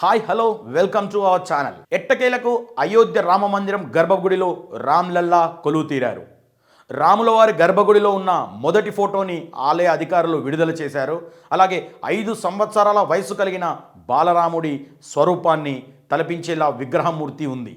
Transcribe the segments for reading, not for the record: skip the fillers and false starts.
Hi hello welcome to our channel. ఎట్టకేలకు అయోధ్య రామ మందిరం గర్భగుడిలో రామ్లల్లా కొలువు తీరారు. రాముల వారి గర్భగుడిలో ఉన్న మొదటి ఫోటోని ఆలయ అధికారులు విడుదల చేశారు. అలాగే 5 సంవత్సరాల వయసు కలిగిన బాలరాముడి స్వరూపాన్ని తలపించేలా విగ్రహమూర్తి ఉంది.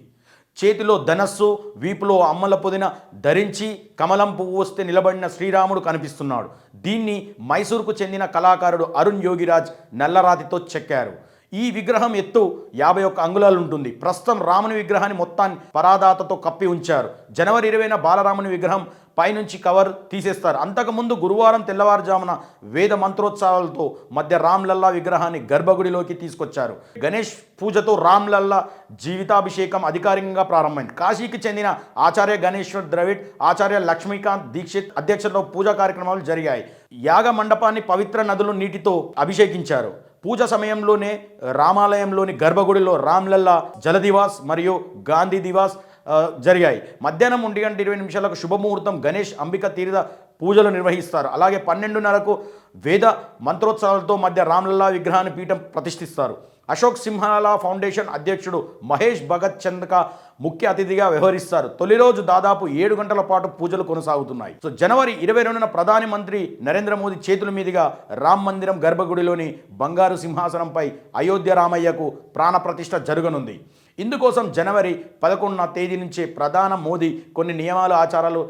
చేతిలో ధనస్సు, వీపులో అమ్మల పొదిన ధరించి కమలం పువ్వు వస్తే నిలబడిన శ్రీరాముడు కనిపిస్తున్నాడు. దీన్ని మైసూరుకు చెందిన కళాకారుడు అరుణ్ యోగిరాజ్ నల్లరాతితో చెక్కారు. ఈ విగ్రహం ఎత్తు 51 అంగుళాలు ఉంటుంది. ప్రస్తుతం రాముని విగ్రహాన్ని మొత్తాన్ని పరాదాతతో కప్పి ఉంచారు. జనవరి 20న బాలరాముని విగ్రహం పైనుంచి కవర్ తీసేస్తారు. అంతకుముందు గురువారం తెల్లవారుజామున వేద మంత్రోత్సవాలతో మధ్య రామ్లల్లా విగ్రహాన్ని గర్భగుడిలోకి తీసుకొచ్చారు. గణేష్ పూజతో రామ్లల్లా జీవితాభిషేకం అధికారికంగా ప్రారంభమైంది. కాశీకి చెందిన ఆచార్య గణేశ్వర్ ద్రవిడ్, ఆచార్య లక్ష్మీకాంత్ దీక్షిత్ అధ్యక్షతలో పూజా కార్యక్రమాలు జరిగాయి. యాగ మండపాన్ని పవిత్ర నదులు నీటితో అభిషేకించారు. పూజ సమయంలోనే రామాలయంలోని గర్భగుడిలో రామ్లల్లా జలదివాస్ మరియు గాంధీ దివాస్ జరిగాయి. మధ్యాహ్నం 1:20 శుభముహూర్తం గణేష్ అంబిక తీర్థ పూజలు నిర్వహిస్తారు. అలాగే 12:30కు వేద మంత్రోత్సవాలతో మధ్య రామ్లల్లా విగ్రహాన్ని పీఠం ప్రతిష్ఠిస్తారు. అశోక్ సింహాలా ఫౌండేషన్ అధ్యక్షుడు మహేష్ భగత్ చంద్క ముఖ్య అతిథిగా వ్యవహరిస్తారు. తొలి రోజు దాదాపు 7 గంటల పాటు పూజలు కొనసాగుతున్నాయి. జనవరి 22న ప్రధాని మంత్రి నరేంద్ర మోదీ చేతుల మీదుగా రామ్ మందిరం గర్భగుడిలోని బంగారు సింహాసనంపై అయోధ్య రామయ్యకు ప్రాణప్రతిష్ఠ జరగనుంది. ఇందుకోసం జనవరి 11న తేదీ నుంచే ప్రధాని మోదీ కొన్ని నియమాలు ఆచారాలు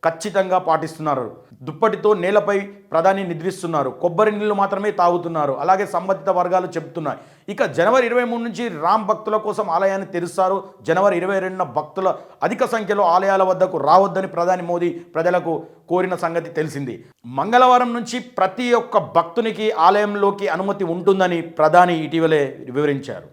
ఖచ్చితంగా పాటిస్తున్నారు. దుప్పటితో నేలపై ప్రధాని నిద్రిస్తున్నారు. కొబ్బరి నీళ్లు మాత్రమే తాగుతున్నారు. అలాగే సంబంధిత వర్గాలు చెబుతున్నాయి. ఇక జనవరి 23 నుంచి రామ్ భక్తుల కోసం ఆలయాన్ని తెరుస్తారు. జనవరి 22న భక్తుల అధిక సంఖ్యలో ఆలయాల వద్దకు రావద్దని ప్రధాని మోదీ ప్రజలకు కోరిన సంగతి తెలిసింది. మంగళవారం నుంచి ప్రతి ఒక్క భక్తునికి ఆలయంలోకి అనుమతి ఉంటుందని ప్రధాని ఇటీవలే వివరించారు.